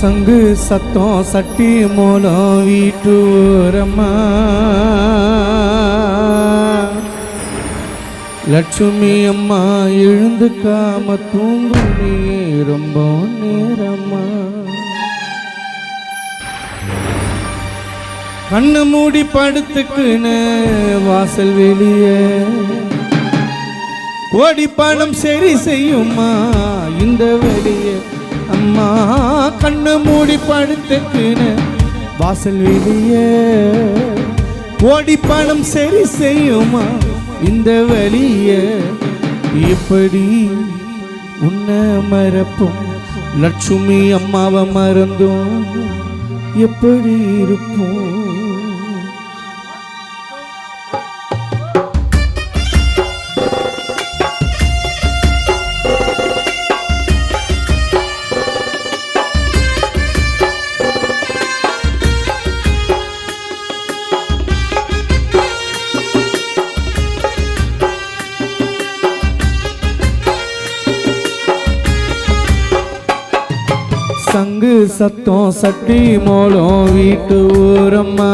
சங்கு சத்தம் சட்டி மூலம் வீட்டூரம்மா லட்சுமி அம்மா எழுந்துக்காம தூங்குனியே ரொம்ப நேரம்மா. கண்ணு மூடி படுத்துக்குன்னு வாசல் வெளியே ஓடி பணம் சரி செய்யுமா இந்த வெளியே. அம்மா கண்ணு மூடி படுத்துக்குன்னு வாசல் வெளியே ஓடி பணம் சரி செய்யுமா இந்த வழிய. எப்படி உன்னை மறப்போம் லட்சுமி அம்மாவை மறந்தோம் எப்படி இருப்போம். சங்கு சத்தம் சட்டி மூலம் வீட்டு ஊரம்மா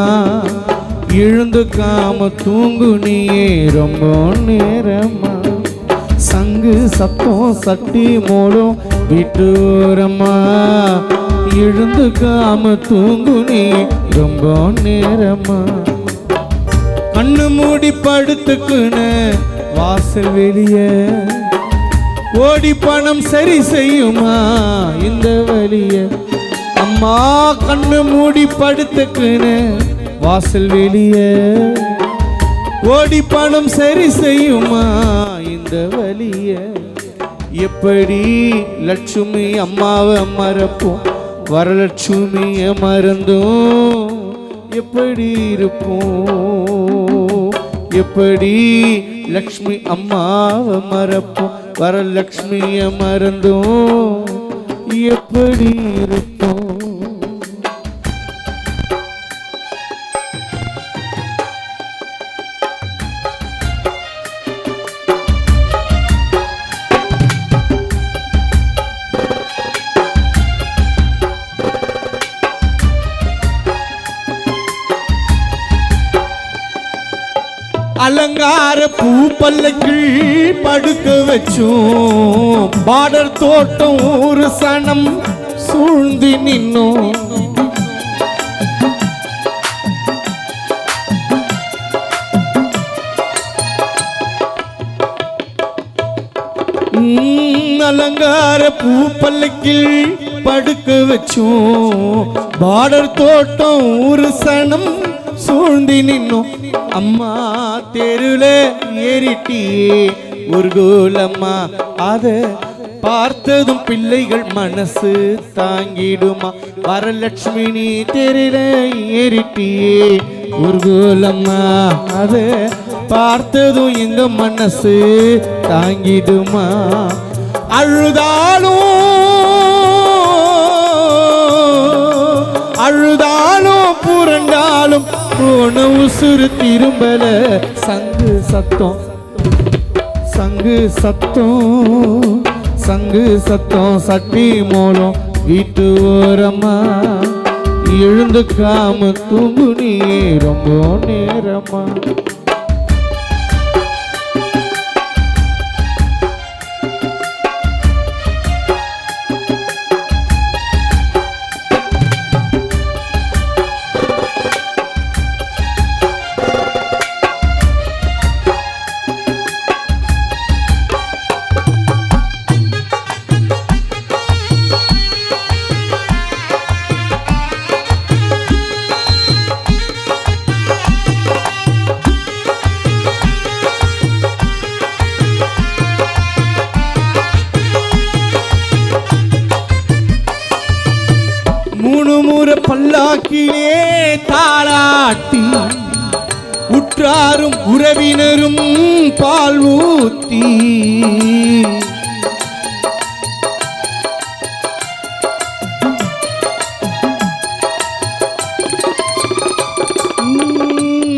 எழுந்துக்காம தூங்குனியே ரொம்ப நேரம்மா. சங்கு சத்தம் சட்டி மூலம் வீட்டு ஊரம்மா எழுந்துக்காம தூங்குனி ரொம்ப நேரம்மா. கண்ணு மூடி படுத்துக்குன்னு வாசல் வெளியே ஓடி பணம் சரி செய்யுமா இந்த வழிய. அம்மா கண்ணு மூடி படுத்துக்குன்னு வாசல் வெளியே ஓடி பணம் சரி செய்யுமா இந்த வழிய. எப்படி லட்சுமி அம்மாவை மறப்போம் வரலட்சுமியை மறந்தோம் எப்படி இருப்போம். எப்படி லக்ஷ்மி அம்மாவை மறப்போம் வரலட்சுமியை மறந்தோம் எப்படி இருப்போம். அலங்கார பூ பல்லக்கில் படுக்க வச்சோம் பார்டர் தோட்டம் ஒரு சனம் சூழ்ந்து நின்னோம். அலங்கார பூ பல்லக்கில் படுக்க வச்சோம் பார்டர் தோட்டம் ஒரு சனம் சூழ்ந்து நின்னோம். அம்மா தெருல ஏறிட்டியே ஒரு கோலம்மா அத பார்த்ததும் பிள்ளைகள் மனசு தாங்கிடுமா. வரலட்சுமி நீ தெருல ஏறிட்டியே ஒரு கோலம்மா அத பார்த்ததும் எங்க மனசு தாங்கிடுமா. அழுதாலும் அழுதாலும் புரண்டாலும் போன உசுறு திரும்பல. சங்கு சத்தம் சங்கு சத்தம் சங்கு சத்தம் சட்டி மூலம் வீட்டு ஓரம்மா எழுந்துக்காம தூங்குனியே ரொம்ப நேரமா. மூணு பல்லாக்கிலே தாளாட்டி உற்றாரும் உறவினரும் பால் ஊத்தி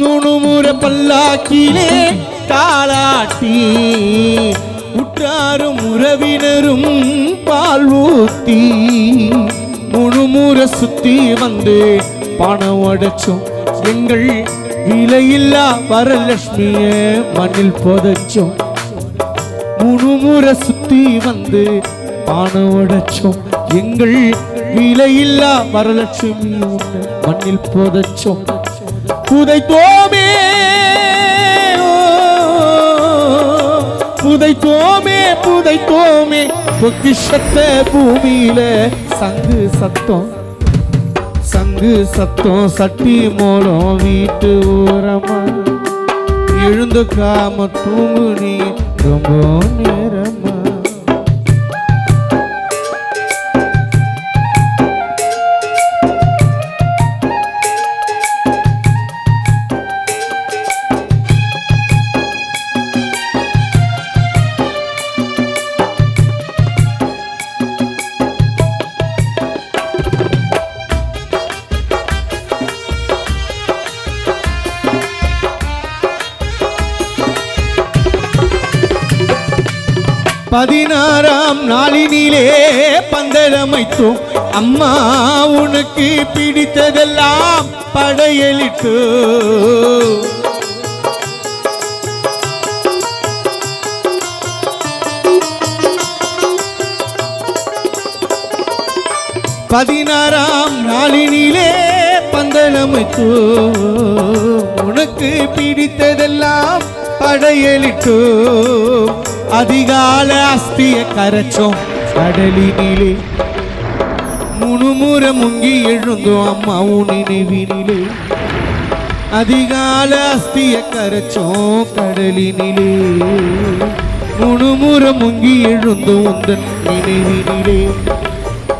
மூணு பல்லாக்கிலே தாளாட்டி உற்றாரும் உறவினரும் பால் ஊத்தி முழுமுறை முறை சுத்தி வந்து பணம் உடைச்சோம் எங்கள் விலையில்லா வரலட்சுமிய மண்ணில் புதைச்சோம். 3 முறை சுத்தி வந்து பணம் உடைச்சோம் எங்கள் விலையில்லா வரலட்சுமி மண்ணில் புதைச்சோம். புதைத்தோமே புதைத்தோமே புதைத்தோமே பொக்கிஷத்தை பூமியில சங்கு சத்தம் சங்கு சத்தம் சட்டி மோளம் வீட்டு ஓரமா எழுந்துக்காம தூங்கு நீ ரொம்ப நேரமா. பதினாறாம் நாளினிலே பந்தலமைத்தோம் அம்மா உனக்கு பிடித்ததெல்லாம் படையலிட்டு. பதினாறாம் நாளினிலே பந்தலமைத்தோம் உனக்கு பிடித்ததெல்லாம் படையலிட்டு. அதிகால அஸ்திய கரைச்சோம் கடலினிலே 3 முறை முங்கி எழுந்தோம் அம்மா உன் நினைவினிலே. அதிகால அஸ்திய கரைச்சோம் கடலினிலே 3 முறை முங்கி எழுந்தோம் உந்தன் நினைவினிலே.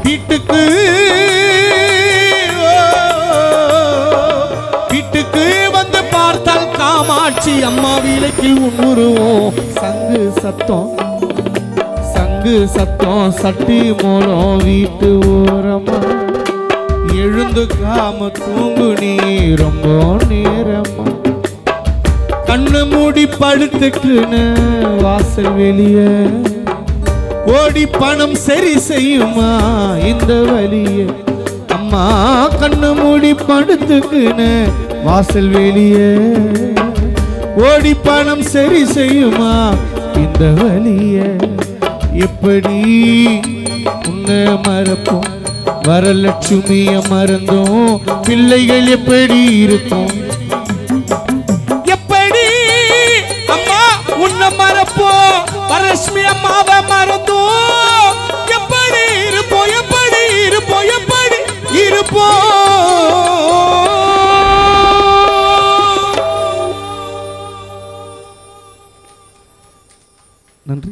வீட்டுக்கு வீட்டுக்கு வந்து பார்த்தால் காமாட்சி அம்மா விலைக்கு உன்னுருவோம். சங்கு சத்தம் சங்கு சத்தம் சட்டி மோளம் வீட்டு ஓரமா எழுந்துக்காம தூங்கு நீ ரொம்ப நேரமா. கண்ணு மூடி படுத்துக்குன்னு வாசல் வெளிய ஓடி பணம் சரி செய்யுமா இந்த வலிய. அம்மா கண்ணு மூடி படுத்துக்குன்னு வாசல் வெளிய ஓடி பணம் சரி செய்யுமா இந்த வலிய. எப்படி உன்னை மறப்போம் வரலட்சுமிய மறந்தோம் பிள்ளைகள் எப்படி இருக்கும். எப்படி அம்மா உன்னை மறப்போம் வரலட்சுமி அம்மாவை மறந்தோம் எப்படி இருப்போம் எப்படி இருப்போம் எப்படி இருப்போம். நன்றி.